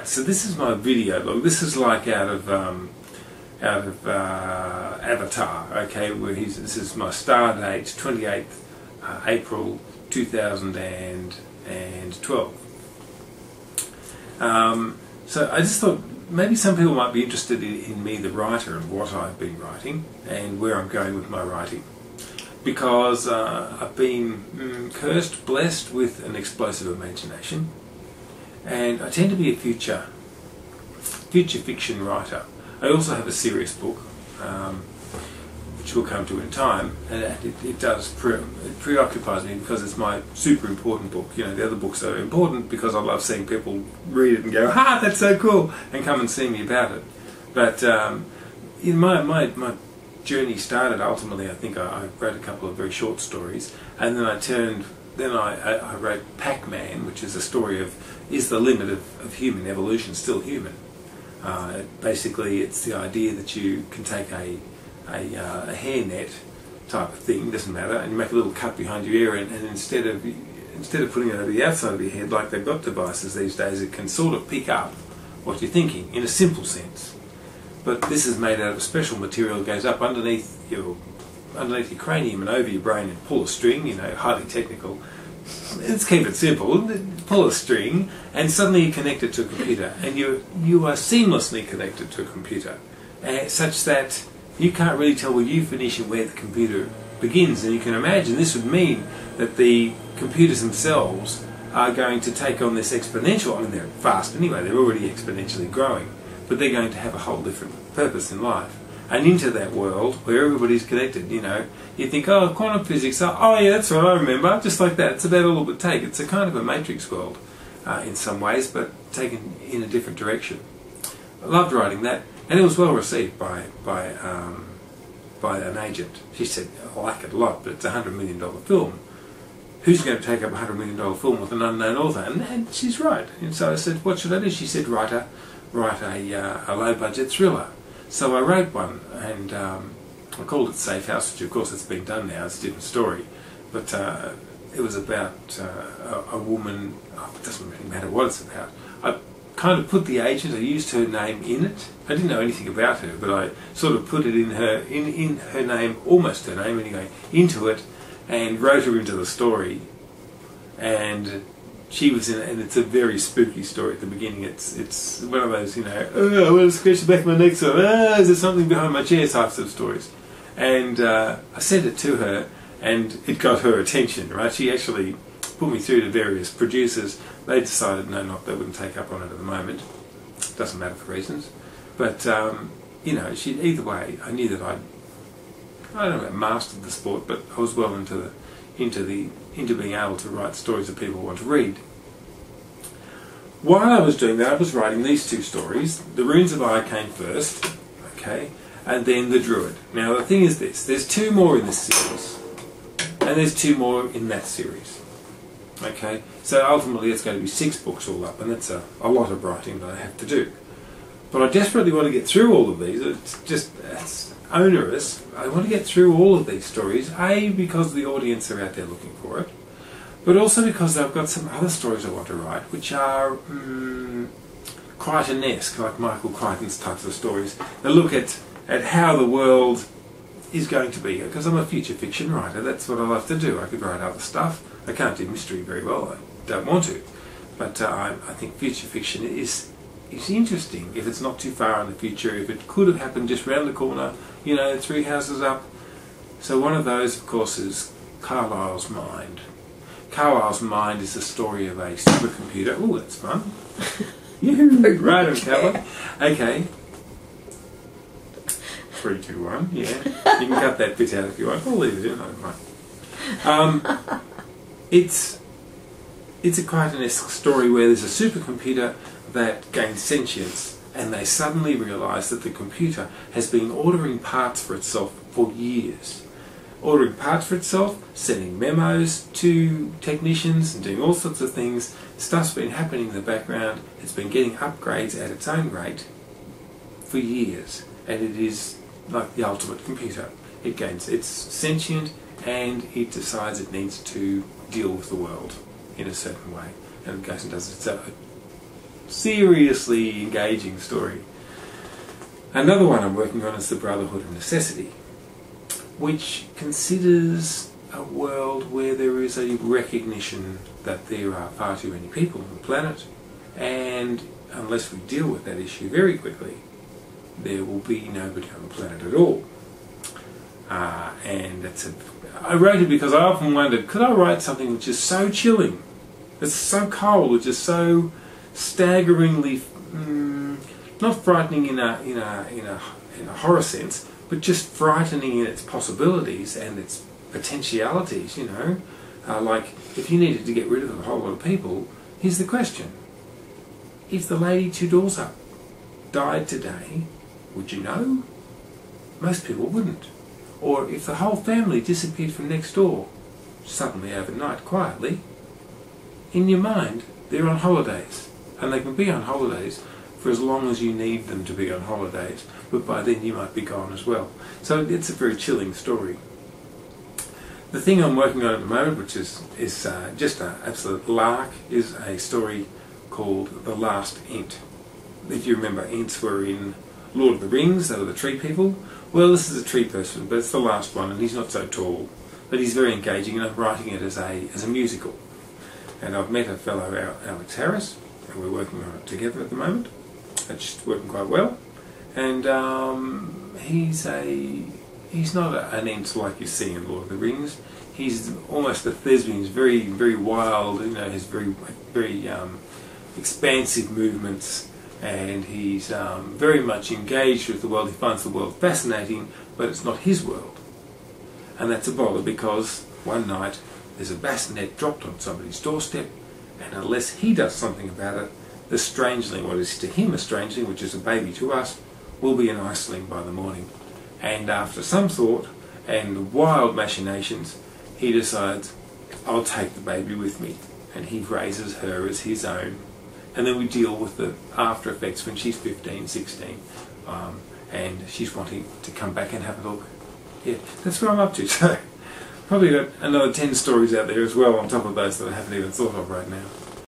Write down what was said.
Right, so this is my video log. This is like out of Avatar, okay, where this is my star date, 28th April 2012. So I just thought maybe some people might be interested in me, the writer, and what I've been writing and where I'm going with my writing. Because I've been cursed, blessed with an explosive imagination, and I tend to be a future fiction writer. I also have a serious book, which we'll come to in time, and it preoccupies me because it's my super important book. You know, the other books are important because I love seeing people read it and go, "Ha, that's so cool," and come and see me about it. But in my journey started ultimately. I think I wrote a couple of very short stories, and then I wrote Pac-Man, which is a story of, is the limit of human evolution still human? Basically, it's the idea that you can take a hairnet type of thing, doesn't matter, and you make a little cut behind your ear, and instead of putting it over the outside of your head like they've got devices these days, it can sort of pick up what you're thinking in a simple sense. But this is made out of special material that goes up underneath your cranium and over your brain and pull a string, you know, highly technical. Let's keep it simple. Pull a string and suddenly you're connected to a computer, and you are seamlessly connected to a computer, such that you can't really tell where you finish and where the computer begins. And you can imagine this would mean that the computers themselves are going to take on this exponential, I mean they're fast anyway, they're already exponentially growing, but they're going to have a whole different purpose in life. And into that world where everybody's connected, you know, you think, oh, quantum physics, oh yeah, that's what I remember, just like that. It's about all it would take. It's a kind of a matrix world in some ways, but taken in a different direction. I loved writing that, and it was well received by an agent. She said, I like it a lot, but it's a $100 million film. Who's going to take up a $100 million film with an unknown author? And she's right. And so I said, what should I do? She said, write a low-budget thriller. So I wrote one, and I called it Safe House, which of course it's been done now, it's a different story. But it was about a woman, it doesn't really matter what it's about. I kind of put the agent, I used her name in it. I didn't know anything about her, but I sort of put it in her name, almost her name anyway, into it, and wrote her into the story. And she was in it, and it's a very spooky story at the beginning. It's one of those, you know, oh, I want to scratch the back of my neck, so is there something behind my chair types of stories. And I sent it to her, and it got her attention, right? She actually put me through to various producers. They decided, no, they wouldn't take up on it at the moment. Doesn't matter for reasons. But, you know, either way, I knew that I don't know, mastered the sport, but I was well into being able to write stories that people want to read. While I was doing that, I was writing these two stories. The Runes of Ire came first, okay, and then The Druid. Now the thing is this, there's two more in this series, and there's two more in that series. Okay, so ultimately it's going to be 6 books all up, and that's a lot of writing that I have to do. But I desperately want to get through all of these. It's onerous. I want to get through all of these stories, A, because the audience are out there looking for it, but also because I've got some other stories I want to write, which are Crichton-esque, like Michael Crichton's types of stories. They look at how the world is going to be, because I'm a future fiction writer. That's what I love to do. I could write other stuff. I can't do mystery very well. I don't want to. But I think future fiction is interesting if it's not too far in the future, if it could have happened just round the corner, you know, 3 houses up. So one of those, of course, is Carlyle's Mind. Carlyle's Mind is the story of a supercomputer. Oh, that's fun. Right on cover. Okay. 3, 2, 1. Yeah. You can cut that bit out if you want. I'll leave it in. I don't mind. It's a Crichton-esque story where there's a supercomputer that gains sentience, and they suddenly realise that the computer has been ordering parts for itself for years. Ordering parts for itself, sending memos to technicians and doing all sorts of things. Stuff's been happening in the background. It's been getting upgrades at its own rate for years, and it is like the ultimate computer. It's sentient, and it decides it needs to deal with the world in a certain way, and it goes and does seriously engaging story. Another one I'm working on is the Brotherhood of Necessity, which considers a world where there is a recognition that there are far too many people on the planet, and unless we deal with that issue very quickly, there will be nobody on the planet at all. I wrote it because I often wondered, could I write something which is so chilling, it's so cold, which is so staggeringly, not frightening in a horror sense, but just frightening in its possibilities and its potentialities, you know. Like, if you needed to get rid of a whole lot of people, here's the question. If the lady 2 doors up died today, would you know? Most people wouldn't. Or if the whole family disappeared from next door, suddenly overnight, quietly, in your mind, they're on holidays. And they can be on holidays for as long as you need them to be on holidays, but by then you might be gone as well. So it's a very chilling story. The thing I'm working on at the moment, which is just an absolute lark, is a story called The Last Ent. If you remember, Ents were in Lord of the Rings, they were the tree people. Well, this is a tree person, but it's the last one, and he's not so tall. But he's very engaging, and I'm writing it as a musical. And I've met a fellow, Alex Harris, and we're working on it together at the moment. It's just working quite well. And he's not an Ent like you see in Lord of the Rings. He's almost a thespian. He's very, very wild. You know, has very, very expansive movements, and he's very much engaged with the world. He finds the world fascinating, but it's not his world. And that's a bother, because one night there's a bassinet dropped on somebody's doorstep, and unless he does something about it, the strangeling, what is to him a strangeling, which is a baby to us, will be an iceling by the morning. And after some thought and wild machinations, he decides, I'll take the baby with me. And he raises her as his own. And then we deal with the after effects when she's 15, 16, and she's wanting to come back and have a look. Yeah, that's what I'm up to. So probably got another 10 stories out there as well on top of those that I haven't even thought of right now.